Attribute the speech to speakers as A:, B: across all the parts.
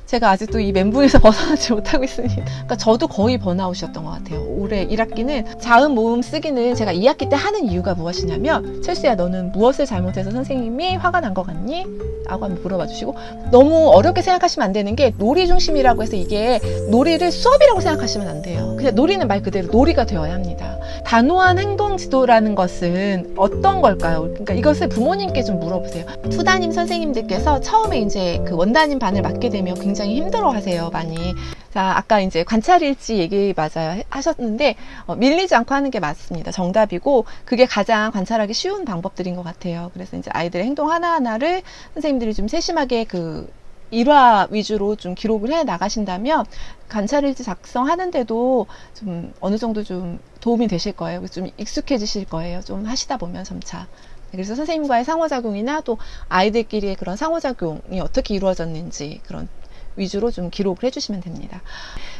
A: 제가 아직도 이 멘붕에서 벗어나지 못하고 있습니다. 그러니까 저도 거의 번아웃이었던 것 같아요. 올해 1학기는 자음 모음 쓰기는 제가 2학기 때 하는 이유가 무엇이냐면, 철수야 너는 무엇을 잘못해서 선생님이 화가 난 것 같니? 라고 한번 물어봐 주시고, 너무 어렵게 생각하시면 안 되는 게, 놀이 중심이라고 해서 이게 놀이를 수업이라고 생각하시면 안 돼요. 그냥 놀이는 말 그대로 놀이가 되어야 합니다. 단호한 행동 지도라는 것은 어떤 걸까요? 그러니까 이것을 부모님께 좀 물어보세요. 투담임 선생님들께서 처음에 이제 그 원담임 반을 맡게 되면 굉장히 힘들어 하세요, 많이. 자, 아까 이제 관찰일지 얘기 맞아요 하셨는데, 밀리지 않고 하는 게 맞습니다. 정답이고, 그게 가장 관찰하기 쉬운 방법들인 것 같아요. 그래서 이제 아이들의 행동 하나하나를 선생님들이 좀 세심하게 그 일화 위주로 좀 기록을 해 나가신다면, 관찰일지 작성하는데도 좀 어느 정도 좀 도움이 되실 거예요. 좀 익숙해지실 거예요. 좀 하시다 보면 점차. 그래서 선생님과의 상호작용이나 또 아이들끼리의 그런 상호작용이 어떻게 이루어졌는지 그런 위주로 좀 기록을 해주시면 됩니다.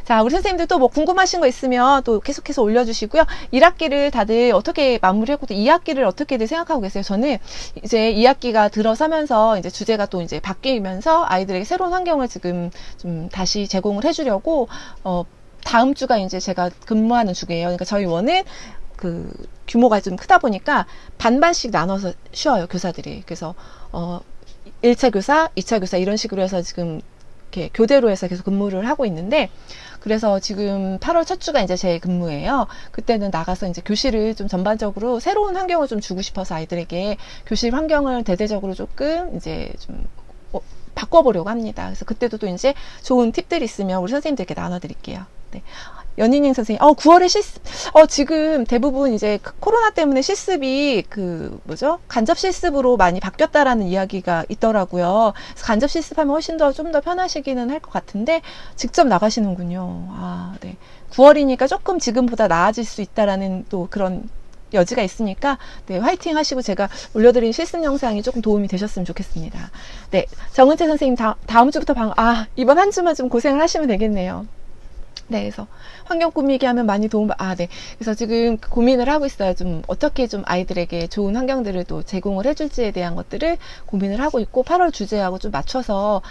A: 자, 우리 선생님들 또 뭐 궁금하신 거 있으면 또 계속해서 올려주시고요. 1학기를 다들 어떻게 마무리하고 또 2학기를 어떻게들 생각하고 계세요? 저는 이제 2학기가 들어서면서 이제 주제가 또 이제 바뀌면서 아이들에게 새로운 환경을 지금 좀 다시 제공을 해주려고, 다음 주가 이제 제가 근무하는 주게요. 그러니까 저희 원은 그 규모가 좀 크다 보니까 반반씩 나눠서 쉬어요, 교사들이. 그래서 1차 교사, 2차 교사 이런 식으로 해서 지금 이렇게 교대로 해서 계속 근무를 하고 있는데, 그래서 지금 8월 첫 주가 이제 제 근무예요. 그때는 나가서 이제 교실을 좀 전반적으로 새로운 환경을 좀 주고 싶어서 아이들에게 교실 환경을 대대적으로 조금 이제 좀 바꿔보려고 합니다. 그래서 그때도 또 이제 좋은 팁들이 있으면 우리 선생님들께 나눠드릴게요. 네. 연희닝 선생님, 9월에 실습, 지금 대부분 이제 코로나 때문에 실습이 간접 실습으로 많이 바뀌었다라는 이야기가 있더라고요. 그래서 간접 실습하면 훨씬 더 좀 더 편하시기는 할 것 같은데, 직접 나가시는군요. 네. 9월이니까 조금 지금보다 나아질 수 있다라는 또 그런 여지가 있으니까, 네, 화이팅 하시고 제가 올려드린 실습 영상이 조금 도움이 되셨으면 좋겠습니다. 네. 정은채 선생님, 다음 주부터 이번 한 주만 좀 고생을 하시면 되겠네요. 네, 그래서 환경 꾸미기 하면 많이 네. 그래서 지금 고민을 하고 있어요. 좀 어떻게 좀 아이들에게 좋은 환경들을 또 제공을 해줄지에 대한 것들을 고민을 하고 있고, 8월 주제하고 좀 맞춰서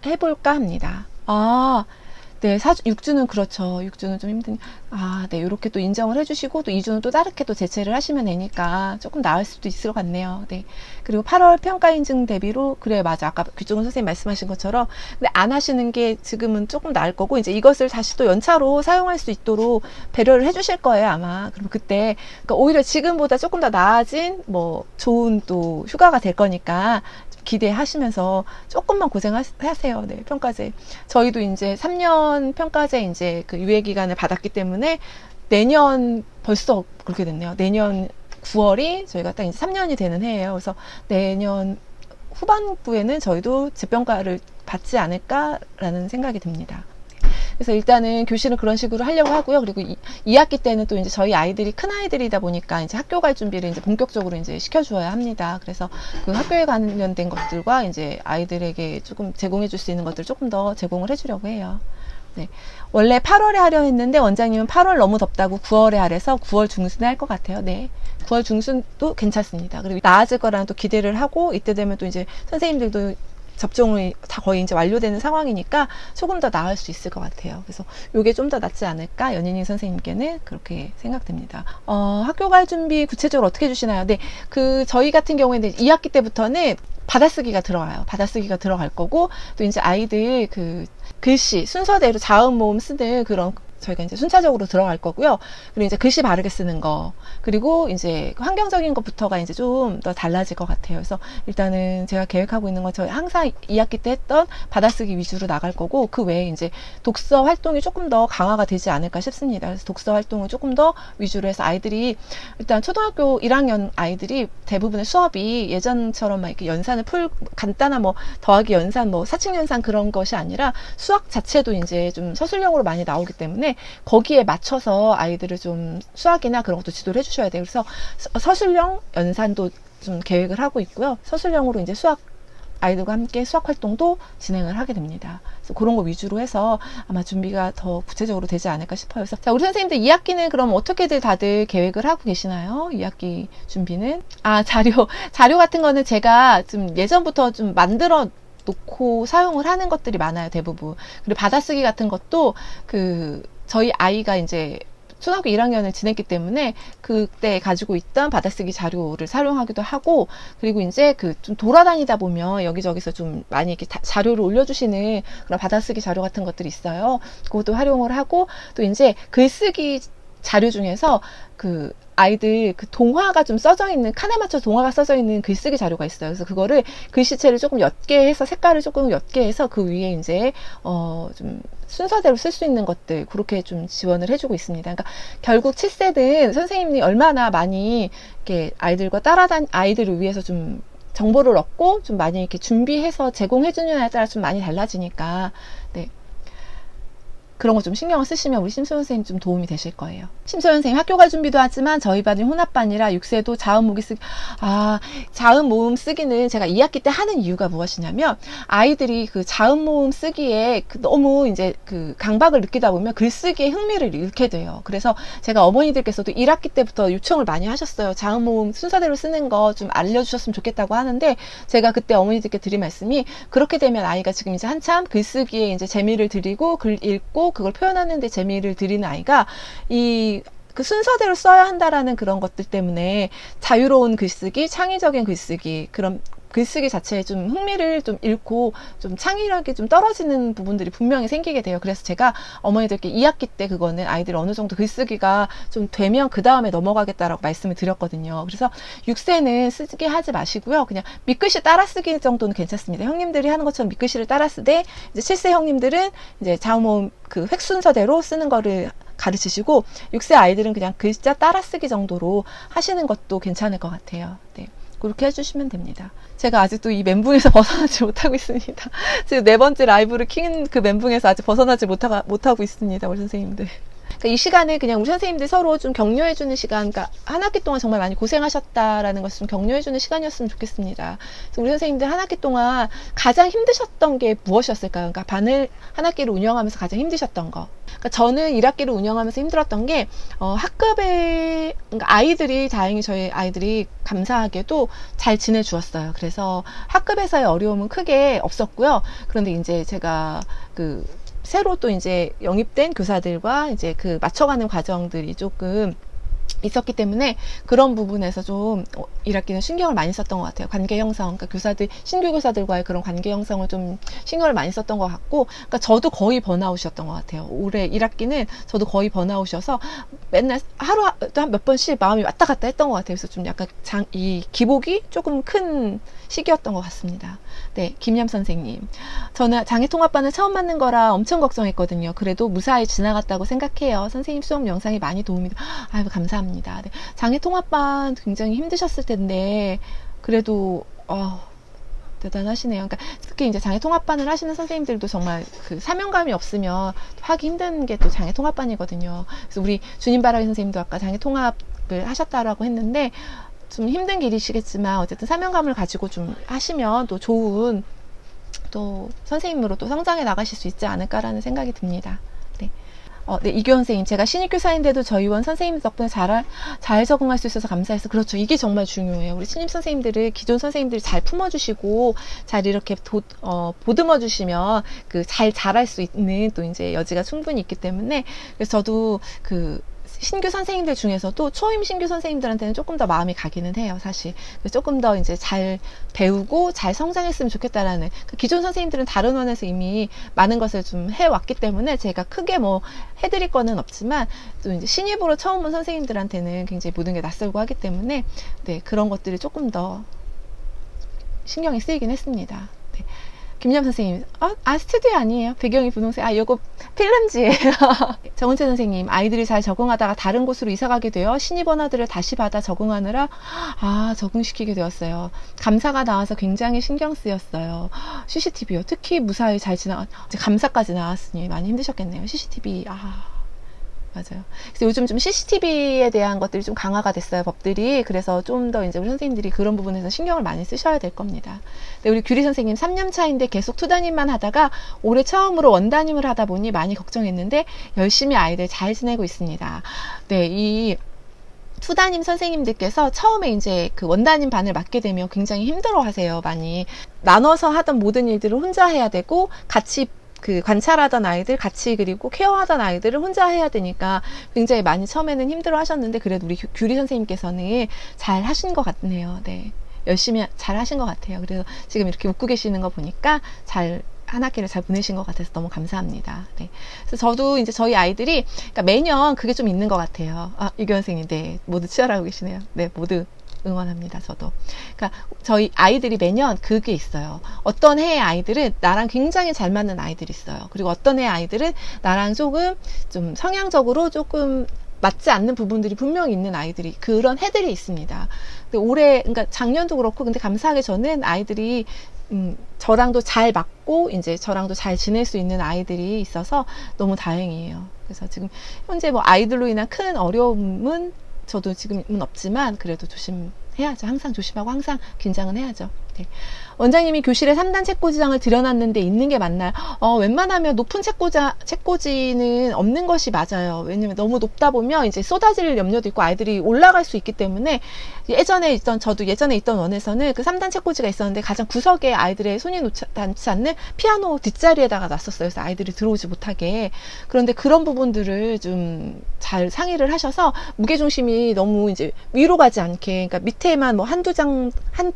A: 해볼까 합니다. 네, 6주는 그렇죠. 6주는 좀 힘드니. 네, 이렇게 또 인정을 해주시고, 또 2주는 또 다르게 또 제체를 하시면 되니까 조금 나을 수도 있을 것 같네요. 네. 그리고 8월 평가 인증 대비로, 그래, 맞아. 아까 규종훈 선생님 말씀하신 것처럼, 근데 안 하시는 게 지금은 조금 나을 거고, 이제 이것을 다시 또 연차로 사용할 수 있도록 배려를 해주실 거예요, 아마. 그럼 그때, 그러니까 오히려 지금보다 조금 더 나아진, 좋은 또 휴가가 될 거니까, 기대하시면서 조금만 고생하세요. 네, 평가제. 저희도 이제 3년 평가제 이제 그 유예 기간을 받았기 때문에 내년 벌써 그렇게 됐네요. 내년 9월이 저희가 딱 이제 3년이 되는 해예요. 그래서 내년 후반부에는 저희도 재평가를 받지 않을까라는 생각이 듭니다. 그래서 일단은 교실은 그런 식으로 하려고 하고요. 그리고 2학기 때는 또 이제 저희 아이들이 큰 아이들이다 보니까 이제 학교 갈 준비를 이제 본격적으로 이제 시켜주어야 합니다. 그래서 그 학교에 관련된 것들과 이제 아이들에게 조금 제공해 줄 수 있는 것들 조금 더 제공을 해주려고 해요. 네. 원래 8월에 하려 했는데 원장님은 8월 너무 덥다고 9월에 하래서 9월 중순에 할 것 같아요. 네. 9월 중순도 괜찮습니다. 그리고 나아질 거라는 또 기대를 하고, 이때 되면 또 이제 선생님들도 접종이 다 거의 이제 완료되는 상황이니까 조금 더 나을 수 있을 것 같아요. 그래서 이게 좀 더 낫지 않을까, 연희닝 선생님께는 그렇게 생각됩니다. 학교 갈 준비 구체적으로 어떻게 해주시나요? 네, 저희 같은 경우에는 2학기 때부터는 받아쓰기가 들어와요. 받아쓰기가 들어갈 거고, 또 이제 아이들 글씨 순서대로 자음 모음 쓰는 그런 저희가 이제 순차적으로 들어갈 거고요. 그리고 이제 글씨 바르게 쓰는 거, 그리고 이제 환경적인 것부터가 이제 좀 더 달라질 것 같아요. 그래서 일단은 제가 계획하고 있는 건 저희 항상 2학기 때 했던 받아쓰기 위주로 나갈 거고, 그 외에 이제 독서 활동이 조금 더 강화가 되지 않을까 싶습니다. 그래서 독서 활동을 조금 더 위주로 해서 아이들이, 일단 초등학교 1학년 아이들이 대부분의 수업이 예전처럼 막 이렇게 연산을 간단한 더하기 연산, 사칙 연산 그런 것이 아니라 수학 자체도 이제 좀 서술형으로 많이 나오기 때문에 거기에 맞춰서 아이들을 좀 수학이나 그런 것도 지도를 해주셔야 돼요. 그래서 서술형 연산도 좀 계획을 하고 있고요. 서술형으로 이제 아이들과 함께 수학 활동도 진행을 하게 됩니다. 그래서 그런 거 위주로 해서 아마 준비가 더 구체적으로 되지 않을까 싶어요. 그래서 자, 우리 선생님들 2학기는 그럼 어떻게들 다들 계획을 하고 계시나요? 2학기 준비는? 자료 같은 거는 제가 좀 예전부터 좀 만들어 놓고 사용을 하는 것들이 많아요, 대부분. 그리고 받아쓰기 같은 것도 저희 아이가 이제 초등학교 1학년을 지냈기 때문에 그때 가지고 있던 받아쓰기 자료를 사용하기도 하고, 그리고 이제 좀 돌아다니다 보면 여기저기서 좀 많이 이렇게 자료를 올려주시는 그런 받아쓰기 자료 같은 것들이 있어요. 그것도 활용을 하고, 또 이제 글쓰기 자료 중에서 아이들 동화가 좀 써져 있는, 칸에 맞춰 동화가 써져 있는 글쓰기 자료가 있어요. 그래서 그거를 글씨체를 조금 옅게 해서, 색깔을 조금 옅게 해서 그 위에 이제 좀 순서대로 쓸 수 있는 것들, 그렇게 좀 지원을 해주고 있습니다. 그러니까 결국 7세든 선생님이 얼마나 많이 이렇게 아이들을 위해서 좀 정보를 얻고 좀 많이 이렇게 준비해서 제공해주느냐에 따라 좀 많이 달라지니까, 네. 그런 거 좀 신경을 쓰시면 우리 심소연 선생님 좀 도움이 되실 거예요. 심소연 선생님 학교 갈 준비도 하지만 저희 반이 혼합반이라 6세도 자음 모기 쓰기, 자음 모음 쓰기는 제가 2학기 때 하는 이유가 무엇이냐면, 아이들이 자음 모음 쓰기에 너무 이제 강박을 느끼다 보면 글쓰기에 흥미를 잃게 돼요. 그래서 제가 어머니들께서도 1학기 때부터 요청을 많이 하셨어요. 자음 모음 순서대로 쓰는 거 좀 알려주셨으면 좋겠다고 하는데, 제가 그때 어머니들께 드린 말씀이, 그렇게 되면 아이가 지금 이제 한참 글쓰기에 이제 재미를 들이고 글 읽고 그걸 표현하는데 재미를 들이는 아이가 그 순서대로 써야 한다라는 그런 것들 때문에 자유로운 글쓰기, 창의적인 글쓰기, 그런 글쓰기 자체에 좀 흥미를 좀 잃고 좀 창의력이 좀 떨어지는 부분들이 분명히 생기게 돼요. 그래서 제가 어머니들께 2학기 때 그거는 아이들 어느 정도 글쓰기가 좀 되면 그 다음에 넘어가겠다라고 말씀을 드렸거든요. 그래서 6세는 쓰게 하지 마시고요. 그냥 밑글씨 따라 쓰기 정도는 괜찮습니다. 형님들이 하는 것처럼 밑글씨를 따라 쓰되, 이제 7세 형님들은 이제 자음 획 순서대로 쓰는 거를 가르치시고, 6세 아이들은 그냥 글자 따라 쓰기 정도로 하시는 것도 괜찮을 것 같아요. 네. 그렇게 해주시면 됩니다. 제가 아직도 이 멘붕에서 벗어나지 못하고 있습니다. 지금 4번째 라이브를 킨 그 멘붕에서 아직 벗어나지 못하고 있습니다. 우리 선생님들. 그러니까 이 시간에 그냥 우리 선생님들 서로 좀 격려해주는 시간, 그러니까 한 학기 동안 정말 많이 고생하셨다라는 것을 좀 격려해주는 시간이었으면 좋겠습니다. 그래서 우리 선생님들 한 학기 동안 가장 힘드셨던 게 무엇이었을까요? 그러니까 반을 한 학기를 운영하면서 가장 힘드셨던 거. 그러니까 저는 1학기를 운영하면서 힘들었던 게, 학급에, 그러니까 아이들이, 다행히 저희 아이들이 감사하게도 잘 지내주었어요. 그래서 학급에서의 어려움은 크게 없었고요. 그런데 이제 제가 새로 또 이제 영입된 교사들과 이제 맞춰가는 과정들이 조금 있었기 때문에 그런 부분에서 좀 1학기는 신경을 많이 썼던 것 같아요. 관계 형성, 그러니까 신규 교사들과의 그런 관계 형성을 좀 신경을 많이 썼던 것 같고, 그러니까 저도 거의 번아웃이었던 것 같아요. 올해 1학기는 저도 거의 번아웃이어서 맨날 하루 한 몇 번씩 마음이 왔다 갔다 했던 것 같아요. 그래서 좀 약간 이 기복이 조금 큰 시기였던 것 같습니다. 네, 김얌 선생님. 저는 장애통합반을 처음 맞는 거라 엄청 걱정했거든요. 그래도 무사히 지나갔다고 생각해요. 선생님 수업 영상이 많이 도움이 아이고 감사합니다. 네, 장애통합반 굉장히 힘드셨을 텐데 그래도 대단하시네요. 그러니까 특히 이제 장애통합반을 하시는 선생님들도 정말 사명감이 없으면 하기 힘든 게 또 장애통합반이거든요. 그래서 우리 주님바라기 선생님도 아까 장애통합을 하셨다라고 했는데 좀 힘든 길이시겠지만 어쨌든 사명감을 가지고 좀 하시면 또 좋은 또 선생님으로 또 성장해 나가실 수 있지 않을까라는 생각이 듭니다. 네. 네, 이규현 선생님, 제가 신입교사인데도 저희 원 선생님 덕분에 잘 적응할 수 있어서 감사해서. 그렇죠. 이게 정말 중요해요. 우리 신입 선생님들을, 기존 선생님들이 잘 품어주시고, 잘 이렇게 보듬어주시면, 잘 자랄 수 있는 또 이제 여지가 충분히 있기 때문에, 그래서 저도 신규 선생님들 중에서도 초임 신규 선생님들한테는 조금 더 마음이 가기는 해요, 사실. 조금 더 이제 잘 배우고 잘 성장했으면 좋겠다라는, 기존 선생님들은 다른 원에서 이미 많은 것을 좀 해왔기 때문에 제가 크게 뭐 해드릴 거는 없지만, 또 이제 신입으로 처음 온 선생님들한테는 굉장히 모든 게 낯설고 하기 때문에, 네, 그런 것들이 조금 더 신경이 쓰이긴 했습니다. 네. 김ям 선생님, 스튜디오 아니에요. 배경이 분홍색. 요거 필름지예요. 정은채 선생님, 아이들이 잘 적응하다가 다른 곳으로 이사가게 되어 신입 원화들을 다시 받아 적응하느라 적응시키게 되었어요. 감사가 나와서 굉장히 신경 쓰였어요. CCTV요. 특히 무사히 잘 감사까지 나왔으니 많이 힘드셨겠네요. CCTV. 맞아요. 그래서 요즘 좀 CCTV에 대한 것들이 좀 강화가 됐어요, 법들이. 그래서 좀 더 이제 우리 선생님들이 그런 부분에서 신경을 많이 쓰셔야 될 겁니다. 네, 우리 규리 선생님 3년 차인데 계속 투담임만 하다가 올해 처음으로 원담임을 하다 보니 많이 걱정했는데 열심히 아이들 잘 지내고 있습니다. 네, 투담임 선생님들께서 처음에 이제 그 원담임 반을 맡게 되면 굉장히 힘들어 하세요. 많이. 나눠서 하던 모든 일들을 혼자 해야 되고, 같이 그 관찰하던 아이들, 같이 그리고 케어하던 아이들을 혼자 해야 되니까 굉장히 많이 처음에는 힘들어 하셨는데, 그래도 우리 규리 선생님께서는 잘 하신 것 같네요. 네. 열심히 잘 하신 것 같아요. 그래서 지금 이렇게 웃고 계시는 거 보니까 한 학기를 잘 보내신 것 같아서 너무 감사합니다. 네. 그래서 저도 이제 저희 아이들이, 그러니까 매년 그게 좀 있는 것 같아요. 이규현 선생님, 네. 모두 치열하고 계시네요. 네. 모두 응원합니다. 저도. 그러니까 저희 아이들이 매년 그게 있어요. 어떤 해의 아이들은 나랑 굉장히 잘 맞는 아이들이 있어요. 그리고 어떤 해의 아이들은 나랑 조금 좀 성향적으로 조금 맞지 않는 부분들이 분명히 있는 아이들이, 그런 해들이 있습니다. 근데 올해, 그러니까 작년도 그렇고, 근데 감사하게 저는 아이들이 저랑도 잘 맞고 이제 저랑도 잘 지낼 수 있는 아이들이 있어서 너무 다행이에요. 그래서 지금 현재 뭐 아이들로 인한 큰 어려움은 저도 지금은 없지만 그래도 조심해야죠. 항상 조심하고 항상 긴장은 해야죠. 네. 원장님이 교실에 3단 책꽂이장을 들여놨는데 있는 게 맞나요? 웬만하면 높은 책꽂이는 없는 것이 맞아요. 왜냐면 너무 높다 보면 이제 쏟아질 염려도 있고 아이들이 올라갈 수 있기 때문에, 저도 예전에 있던 원에서는 그 3단 책꽂이가 있었는데 가장 구석에 아이들의 손이 닿지 않는 피아노 뒷자리에다가 놨었어요. 그래서 아이들이 들어오지 못하게. 그런데 그런 부분들을 좀 잘 상의를 하셔서 무게중심이 너무 이제 위로 가지 않게, 그러니까 밑에만 뭐 한두 장, 한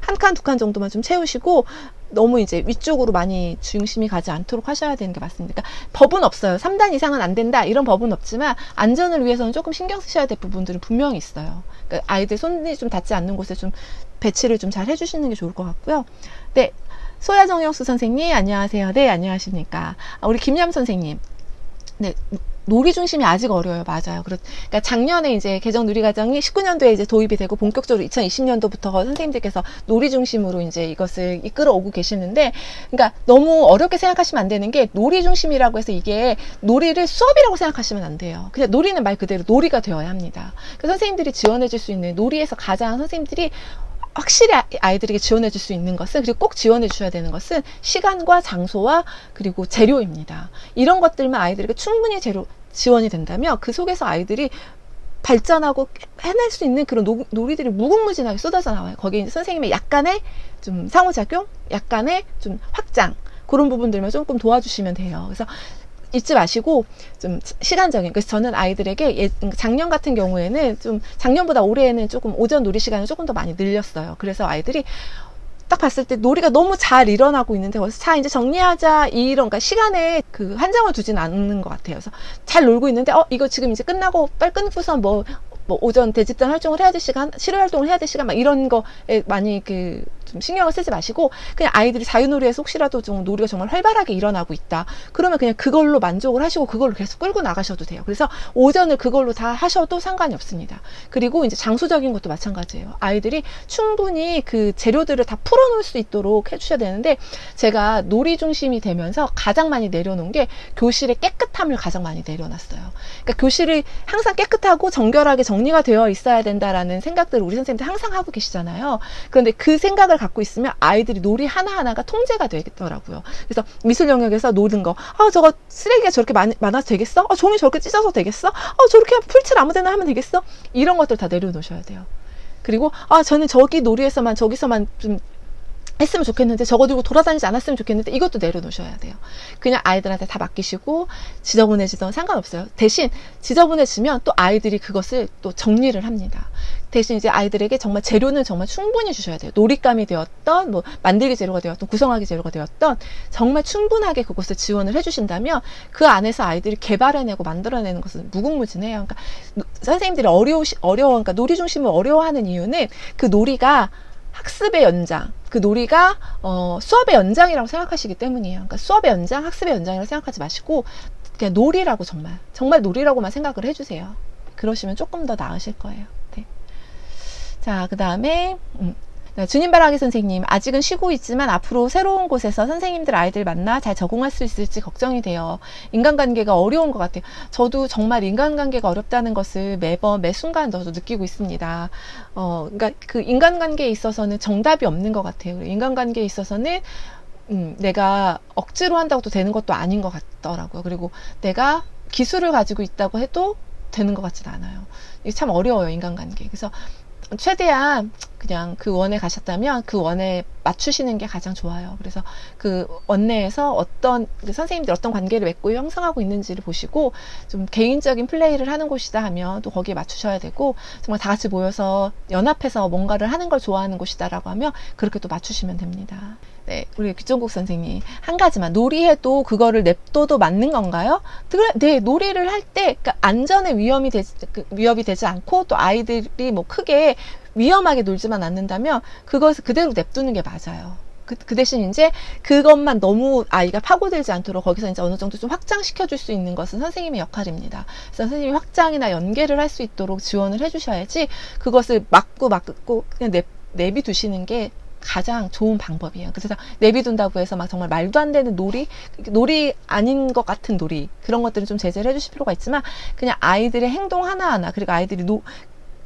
A: 칸, 두 칸 정도만 좀 채우시고, 너무 이제 위쪽으로 많이 중심이 가지 않도록 하셔야 되는 게 맞습니다. 그러니까 법은 없어요. 3단 이상은 안 된다, 이런 법은 없지만, 안전을 위해서는 조금 신경 쓰셔야 될 부분들은 분명히 있어요. 그러니까 아이들 손이 좀 닿지 않는 곳에 좀 배치를 좀 잘 해주시는 게 좋을 것 같고요. 네. 소야정영수 선생님, 안녕하세요. 네, 안녕하십니까. 우리 김얌 선생님. 네. 놀이 중심이 아직 어려워요. 맞아요. 그러니까 작년에 이제 개정 누리과정이 19년도에 이제 도입이 되고 본격적으로 2020년도부터 선생님들께서 놀이 중심으로 이제 이것을 이끌어 오고 계시는데, 그러니까 너무 어렵게 생각하시면 안 되는 게, 놀이 중심이라고 해서 이게 놀이를 수업이라고 생각하시면 안 돼요. 그냥 놀이는 말 그대로 놀이가 되어야 합니다. 그래서 선생님들이 지원해 줄 수 있는, 놀이에서 가장 선생님들이 확실히 아이들에게 지원해 줄 수 있는 것은, 그리고 꼭 지원해 주셔야 되는 것은 시간과 장소와 그리고 재료입니다. 이런 것들만 아이들에게 충분히 지원이 된다면 그 속에서 아이들이 발전하고 해낼 수 있는 그런 놀이들이 무궁무진하게 쏟아져 나와요. 거기에 선생님의 약간의 좀 상호작용, 약간의 좀 확장, 그런 부분들만 조금 도와주시면 돼요. 그래서 잊지 마시고 좀 시간적인, 그래서 저는 아이들에게 작년 같은 경우에는 좀 작년보다 올해에는 조금 오전 놀이 시간을 조금 더 많이 늘렸어요. 그래서 아이들이 딱 봤을 때 놀이가 너무 잘 일어나고 있는데 자 이제 정리하자, 그러니까 시간에 그 한정을 두지는 않는 것 같아요. 그래서 잘 놀고 있는데 이거 지금 이제 끝나고 빨리 끊고서 뭐 오전 대집단 활동을 해야 될 시간, 실외 활동을 해야 될 시간, 막 이런 거에 많이 좀 신경을 쓰지 마시고, 그냥 아이들이 자유놀이에서 혹시라도 좀 놀이가 정말 활발하게 일어나고 있다, 그러면 그냥 그걸로 만족을 하시고 그걸로 계속 끌고 나가셔도 돼요. 그래서 오전을 그걸로 다 하셔도 상관이 없습니다. 그리고 이제 장소적인 것도 마찬가지예요. 아이들이 충분히 그 재료들을 다 풀어놓을 수 있도록 해주셔야 되는데, 제가 놀이 중심이 되면서 가장 많이 내려놓은 게 교실의 깨끗함을 가장 많이 내려놨어요. 그러니까 교실이 항상 깨끗하고 정결하게 정리가 되어 있어야 된다라는 생각들을 우리 선생님들 항상 하고 계시잖아요. 그런데 그 생각을 갖고 있으면 아이들이 놀이 하나하나가 통제가 되겠더라고요. 그래서 미술 영역에서 노는 거, 저거 쓰레기가 저렇게 많아서 되겠어? 종이 저렇게 찢어서 되겠어? 저렇게 풀칠 아무데나 하면 되겠어? 이런 것들 다 내려놓으셔야 돼요. 그리고 저는 저기서만 좀 했으면 좋겠는데, 저거 들고 돌아다니지 않았으면 좋겠는데, 이것도 내려놓으셔야 돼요. 그냥 아이들한테 다 맡기시고 지저분해지던 상관없어요. 대신 지저분해지면 또 아이들이 그것을 또 정리를 합니다. 대신 이제 아이들에게 정말 재료는 정말 충분히 주셔야 돼요. 놀잇감이 되었던, 뭐 만들기 재료가 되었던, 구성하기 재료가 되었던, 정말 충분하게 그것을 지원을 해주신다면 그 안에서 아이들이 개발해내고 만들어내는 것은 무궁무진해요. 그러니까 선생님들이 그러니까 놀이 중심을 어려워하는 이유는 그 놀이가 학습의 연장, 그 놀이가 수업의 연장이라고 생각하시기 때문이에요. 그러니까 수업의 연장, 학습의 연장이라고 생각하지 마시고 그냥 놀이라고, 정말 놀이라고만 생각을 해주세요. 그러시면 조금 더 나으실 거예요. 네. 자, 그 다음에 주님바라기 선생님, 아직은 쉬고 있지만 앞으로 새로운 곳에서 선생님들 아이들 만나 잘 적응할 수 있을지 걱정이 돼요. 인간관계가 어려운 것 같아요. 저도 정말 인간관계가 어렵다는 것을 매 순간 저도 느끼고 있습니다. 그러니까 그 인간관계에 있어서는 정답이 없는 것 같아요. 인간관계에 있어서는 내가 억지로 한다고 또 되는 것도 아닌 것 같더라고요. 그리고 내가 기술을 가지고 있다고 해도 되는 것 같지는 않아요. 이게 참 어려워요, 인간관계. 그래서 최대한 그냥 그 원에 가셨다면 그 원에 맞추시는 게 가장 좋아요. 그래서 그 원 내에서 어떤 선생님들이 어떤 관계를 맺고 형성하고 있는지를 보시고 좀 개인적인 플레이를 하는 곳이다 하면 또 거기에 맞추셔야 되고, 정말 다 같이 모여서 연합해서 뭔가를 하는 걸 좋아하는 곳이다라고 하면 그렇게 또 맞추시면 됩니다. 네, 우리 귀종국 선생님, 한 가지만, 놀이해도 그거를 냅둬도 맞는 건가요? 네, 놀이를 할 때 그러니까 안전에 위험이 되지 않고 또 아이들이 뭐 크게 위험하게 놀지만 않는다면 그것을 그대로 냅두는 게 맞아요. 그 대신 이제 그것만 너무 아이가 파고들지 않도록 거기서 이제 어느 정도 좀 확장시켜 줄 수 있는 것은 선생님의 역할입니다. 그래서 선생님이 확장이나 연계를 할 수 있도록 지원을 해 주셔야지, 그것을 막고 그냥 내비 두시는 게 가장 좋은 방법이에요. 그래서 내비둔다고 해서 막 정말 말도 안 되는 놀이 아닌 것 같은 놀이, 그런 것들은 좀 제재를 해주실 필요가 있지만, 그냥 아이들의 행동 하나하나, 그리고 아이들이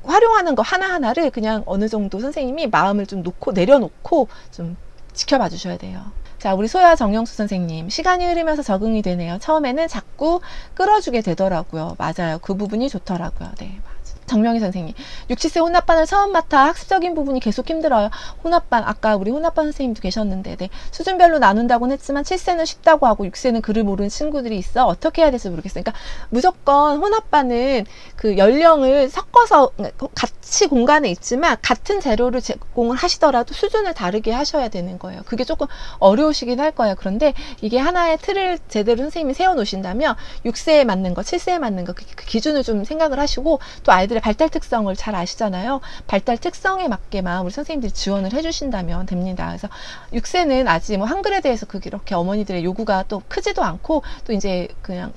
A: 활용하는 거 하나하나를 그냥 어느 정도 선생님이 마음을 좀 내려놓고 좀 지켜봐 주셔야 돼요. 자, 우리 소야 정영수 선생님, 시간이 흐르면서 적응이 되네요. 처음에는 자꾸 끌어주게 되더라고요. 맞아요. 그 부분이 좋더라고요. 네, 맞아요. 정명희 선생님, 6, 7세 혼합반을 처음 맡아 학습적인 부분이 계속 힘들어요. 혼합반, 아까 우리 혼합반 선생님도 계셨는데, 네, 수준별로 나눈다고는 했지만 7세는 쉽다고 하고 6세는 글을 모르는 친구들이 있어. 어떻게 해야 될지 모르겠어요. 그러니까 무조건 혼합반은 그 연령을 섞어서 같이 공간에 있지만 같은 재료를 제공을 하시더라도 수준을 다르게 하셔야 되는 거예요. 그게 조금 어려우시긴 할 거예요. 그런데 이게 하나의 틀을 제대로 선생님이 세워놓으신다면 6세에 맞는 거, 7세에 맞는 거, 그 기준을 좀 생각을 하시고, 또 아이들의 발달 특성을 잘 아시잖아요. 발달 특성에 맞게만 우리 선생님들이 지원을 해주신다면 됩니다. 그래서 6세는 아직 뭐 한글에 대해서 그렇게 어머니들의 요구가 또 크지도 않고, 또 이제 그냥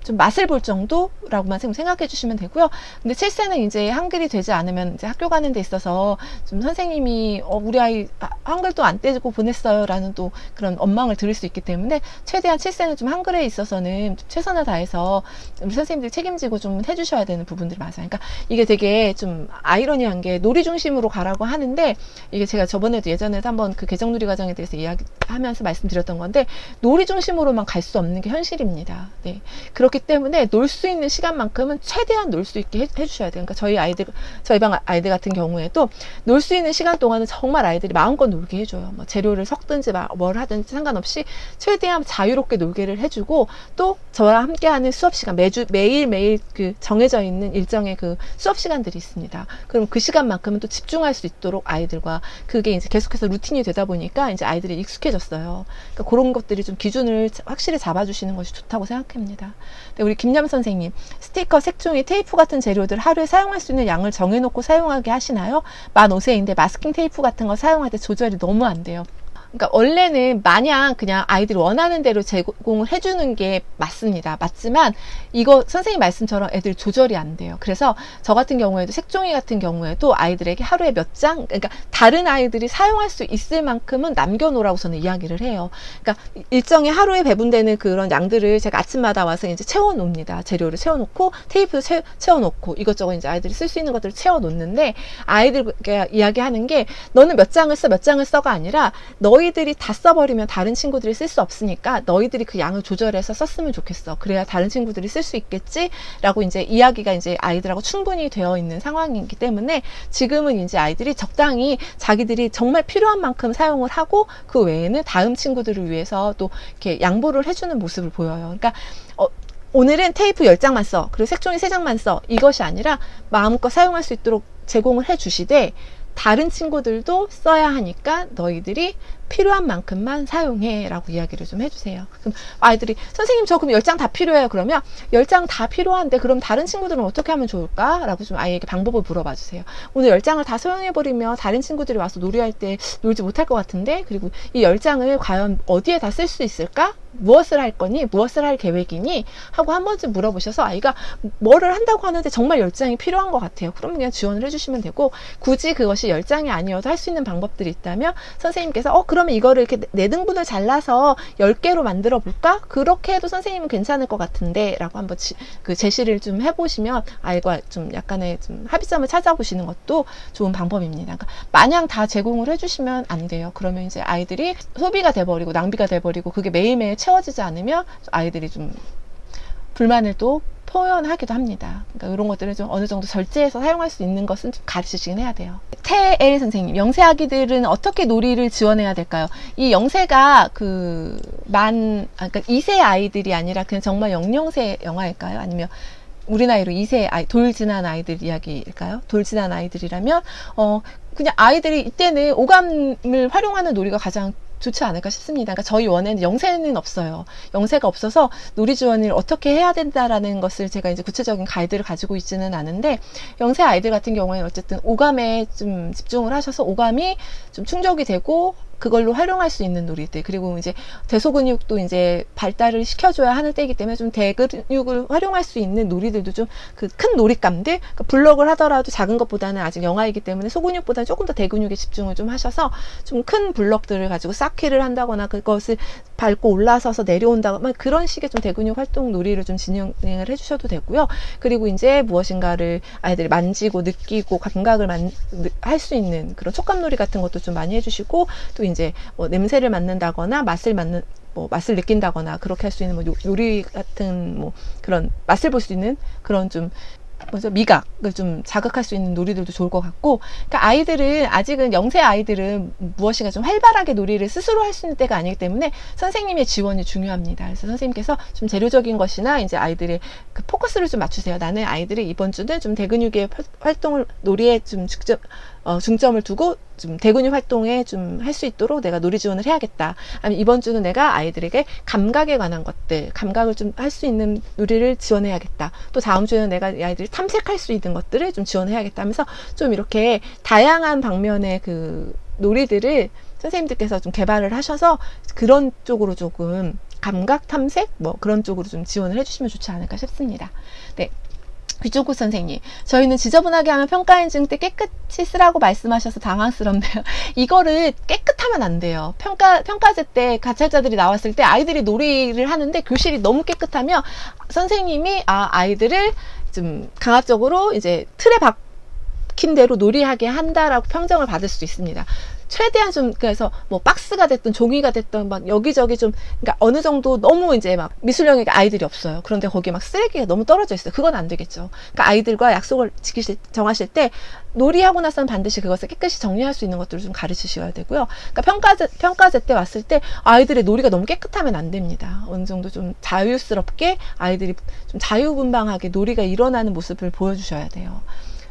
A: 좀 맛을 볼 정도라고만 생각해 주시면 되고요. 근데 7세는 이제 한글이 되지 않으면 이제 학교 가는 데 있어서 좀 선생님이 우리 아이 한글도 안 떼고 보냈어요 라는 또 그런 원망을 들을 수 있기 때문에, 최대한 7세는 좀 한글에 있어서는 좀 최선을 다해서 우리 선생님들이 책임지고 좀 해주셔야 되는 부분들이 많아요. 그러니까 이게 되게 좀 아이러니한 게, 놀이 중심으로 가라고 하는데, 이게 제가 저번에도 예전에도 한번 그 개정놀이 과정에 대해서 이야기하면서 말씀드렸던 건데, 놀이 중심으로만 갈 수 없는 게 현실입니다. 네. 그렇기 때문에 놀 수 있는 시간만큼은 최대한 놀 수 있게 해주셔야 돼요. 그러니까 저희 방 아이들 같은 경우에도 놀 수 있는 시간 동안은 정말 아이들이 마음껏 놀게 해줘요. 뭐 재료를 섞든지 뭘 하든지 상관없이 최대한 자유롭게 놀게를 해주고, 또 저와 함께하는 수업 시간, 매일 그 정해져 있는 일정의 그 수업 시간들이 있습니다. 그럼 그 시간만큼은 또 집중할 수 있도록 아이들과, 그게 이제 계속해서 루틴이 되다 보니까 이제 아이들이 익숙해졌어요. 그러니까 그런 것들이 좀 기준을 확실히 잡아주시는 것이 좋다고 생각합니다. 네, 우리 김남 선생님, 스티커, 색종이, 테이프 같은 재료들 하루에 사용할 수 있는 양을 정해놓고 사용하게 하시나요? 만 5세인데 마스킹 테이프 같은 거 사용할 때 조절이 너무 안 돼요. 그러니까 원래는 마냥 그냥 아이들이 원하는 대로 제공을 해주는 게 맞습니다. 맞지만 이거 선생님 말씀처럼 애들 조절이 안 돼요. 그래서 저 같은 경우에도, 색종이 같은 경우에도 아이들에게 하루에 몇 장, 그러니까 다른 아이들이 사용할 수 있을 만큼은 남겨놓으라고 저는 이야기를 해요. 그러니까 일정의 하루에 배분되는 그런 양들을 제가 아침마다 와서 이제 채워놓습니다. 재료를 채워놓고 테이프도 채워놓고 이것저것 이제 아이들이 쓸 수 있는 것들을 채워놓는데, 아이들께 이야기하는 게, 너는 몇 장을 써가 아니라 너희들이 다 써버리면 다른 친구들이 쓸 수 없으니까 너희들이 그 양을 조절해서 썼으면 좋겠어. 그래야 다른 친구들이 쓸 수 있겠지? 라고 이제 이야기가 이제 아이들하고 충분히 되어 있는 상황이기 때문에, 지금은 이제 아이들이 적당히 자기들이 정말 필요한 만큼 사용을 하고, 그 외에는 다음 친구들을 위해서 또 이렇게 양보를 해주는 모습을 보여요. 그러니까 오늘은 테이프 10장만 써, 그리고 색종이 3장만 써, 이것이 아니라 마음껏 사용할 수 있도록 제공을 해 주시되, 다른 친구들도 써야 하니까 너희들이 필요한 만큼만 사용해 라고 이야기를 좀 해주세요. 그럼 아이들이, 선생님 저 그럼 10장 다 필요해요. 그러면 10장 다 필요한데 그럼 다른 친구들은 어떻게 하면 좋을까? 라고 좀 아이에게 방법을 물어봐 주세요. 오늘 10장을 다 사용해버리면 다른 친구들이 와서 놀이할 때 놀지 못할 것 같은데, 그리고 이 10장을 과연 어디에 다 쓸 수 있을까? 무엇을 할 거니? 무엇을 할 계획이니? 하고 한 번쯤 물어보셔서, 아이가 뭐를 한다고 하는데 정말 10장이 필요한 것 같아요. 그러면 그냥 지원을 해주시면 되고, 굳이 그것이 10장이 아니어도 할 수 있는 방법들이 있다면 선생님께서 그러면 이거를 이렇게 4등분을 잘라서 10개로 만들어 볼까? 그렇게 해도 선생님은 괜찮을 것 같은데 라고 한번 그 제시를 좀 해보시면 아이가 좀 약간의 좀 합의점을 찾아보시는 것도 좋은 방법입니다. 그러니까 마냥 다 제공을 해주시면 안 돼요. 그러면 이제 아이들이 소비가 돼버리고 낭비가 돼버리고, 그게 매일매일 채워지지 않으면 아이들이 좀 불만을 또 표현하기도 합니다. 그러니까 이런 것들을 좀 어느 정도 절제해서 사용할 수 있는 것은 좀 가르치시긴 해야 돼요. 태엘 선생님, 영세 아기들은 어떻게 놀이를 지원해야 될까요? 이 영세가 그러니까 2세 아이들이 아니라 그냥 정말 영영세 영화일까요? 아니면 우리 나이로 2세 돌 지난 아이들 이야기일까요? 돌 지난 아이들이라면 그냥 아이들이 이때는 오감을 활용하는 놀이가 가장 좋지 않을까 싶습니다. 그러니까 저희 원에는 영세는 없어요. 영세가 없어서 놀이 지원을 어떻게 해야 된다라는 것을 제가 이제 구체적인 가이드를 가지고 있지는 않은데, 영세 아이들 같은 경우에는 어쨌든 오감에 좀 집중을 하셔서 오감이 좀 충족이 되고 그걸로 활용할 수 있는 놀이들, 그리고 이제 대소근육도 이제 발달을 시켜줘야 하는 때이기 때문에 좀 대근육을 활용할 수 있는 놀이들도 좀 그 큰 놀잇감들, 그러니까 블럭을 하더라도 작은 것보다는 아직 영아이기 때문에 소근육보다는 조금 더 대근육에 집중을 좀 하셔서 좀 큰 블럭들을 가지고 쌓기를 한다거나 그것을 밟고 올라서서 내려온다거나 그런 식의 좀 대근육 활동 놀이를 좀 진행을 해주셔도 되고요. 그리고 이제 무엇인가를 아이들이 만지고 느끼고 감각을 할 수 있는 그런 촉감놀이 같은 것도 좀 많이 해주시고, 또 이제 뭐 냄새를 맡는다거나 맛을 느낀다거나 그렇게 할 수 있는 뭐 요리 같은 뭐 그런 맛을 볼 수 있는 그런 좀 미각을 좀 자극할 수 있는 놀이들도 좋을 것 같고, 그러니까 아이들은 아직은 영세 아이들은 무엇인가 좀 활발하게 놀이를 스스로 할 수 있는 때가 아니기 때문에 선생님의 지원이 중요합니다. 그래서 선생님께서 좀 재료적인 것이나 이제 아이들의 그 포커스를 좀 맞추세요. 나는 아이들이 이번 주는 좀 대근육의 활동을 놀이에 좀 중점을 두고 좀 대근육 활동에 좀 할 수 있도록 내가 놀이 지원을 해야겠다. 아니면 이번 주는 내가 아이들에게 감각에 관한 것들, 감각을 좀 할 수 있는 놀이를 지원해야겠다. 또 다음 주에는 내가 이 아이들이 탐색할 수 있는 것들을 좀 지원해야겠다 하면서 좀 이렇게 다양한 방면의 그 놀이들을 선생님들께서 좀 개발을 하셔서 그런 쪽으로 조금 감각 탐색 뭐 그런 쪽으로 좀 지원을 해주시면 좋지 않을까 싶습니다. 네. 귀종꽃 선생님, 저희는 지저분하게 하면 평가인증 때 깨끗이 쓰라고 말씀하셔서 당황스럽네요. 이거를 깨끗하면 안 돼요. 평가제 때 가찰자들이 나왔을 때 아이들이 놀이를 하는데 교실이 너무 깨끗하면 선생님이 아이들을 좀 강압적으로 이제 틀에 박힌 대로 놀이하게 한다라고 평정을 받을 수도 있습니다. 최대한 좀, 그래서 뭐 박스가 됐든 종이가 됐든 막 여기저기 좀, 그러니까 어느 정도 너무 이제 막 미술형의 아이들이 없어요. 그런데 거기 막 쓰레기가 너무 떨어져 있어요. 그건 안 되겠죠. 그러니까 아이들과 약속을 정하실 때 놀이하고 나서는 반드시 그것을 깨끗이 정리할 수 있는 것들을 좀 가르치셔야 되고요. 그러니까 평가제 때 왔을 때 아이들의 놀이가 너무 깨끗하면 안 됩니다. 어느 정도 좀 자유스럽게 아이들이 좀 자유분방하게 놀이가 일어나는 모습을 보여주셔야 돼요.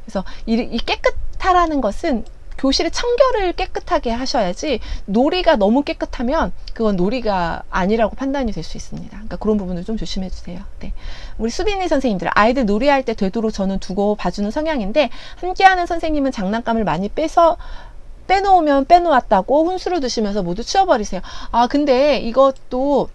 A: 그래서 이 깨끗하라는 것은 교실의 청결을 깨끗하게 하셔야지, 놀이가 너무 깨끗하면 그건 놀이가 아니라고 판단이 될 수 있습니다. 그러니까 그런 부분을 좀 조심해 주세요. 네. 우리 수빈이 선생님들, 아이들 놀이할 때 되도록 저는 두고 봐주는 성향인데, 함께하는 선생님은 장난감을 많이 빼놓으면 빼놓았다고 훈수를 두시면서 모두 치워버리세요. 근데 이것도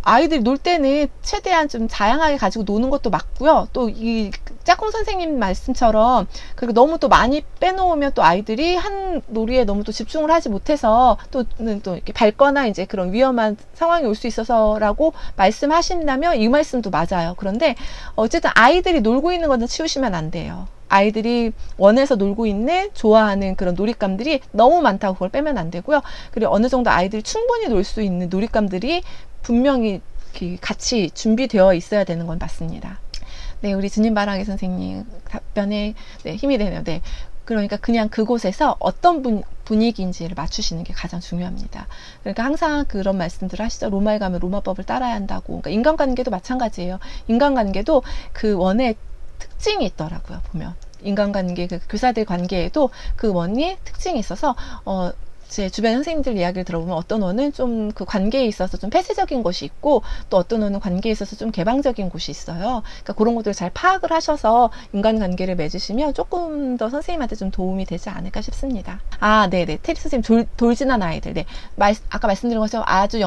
A: 아이들이 놀 때는 최대한 좀 다양하게 가지고 노는 것도 맞고요. 또 이 짝꿍 선생님 말씀처럼 그리고 너무 또 많이 빼놓으면 또 아이들이 한 놀이에 너무 또 집중을 하지 못해서 또 이렇게 밟거나 이제 그런 위험한 상황이 올 수 있어서라고 말씀하신다면 이 말씀도 맞아요. 그런데 어쨌든 아이들이 놀고 있는 것은 치우시면 안 돼요. 아이들이 원해서 놀고 있는 좋아하는 그런 놀잇감들이 너무 많다고 그걸 빼면 안 되고요. 그리고 어느 정도 아이들이 충분히 놀 수 있는 놀잇감들이 분명히 같이 준비되어 있어야 되는 건 맞습니다. 네, 우리 진님바라기 선생님 답변에 힘이 되네요. 네. 그러니까 그냥 그곳에서 어떤 분위기인지를 맞추시는 게 가장 중요합니다. 그러니까 항상 그런 말씀들을 하시죠. 로마에 가면 로마법을 따라야 한다고. 그러니까 인간관계도 마찬가지예요. 인간관계도 그 원의 특징이 있더라고요. 보면 인간관계, 그 교사들 관계에도 그 원의 특징이 있어서 제 주변 선생님들 이야기를 들어보면 어떤 원은 좀 그 관계에 있어서 좀 폐쇄적인 곳이 있고, 또 어떤 원은 관계에 있어서 좀 개방적인 곳이 있어요. 그러니까 그런 것들을 잘 파악을 하셔서 인간관계를 맺으시면 조금 더 선생님한테 좀 도움이 되지 않을까 싶습니다. 네네. 테리 선생님, 돌진한 아이들. 네. 아까 말씀드린 것처럼 아주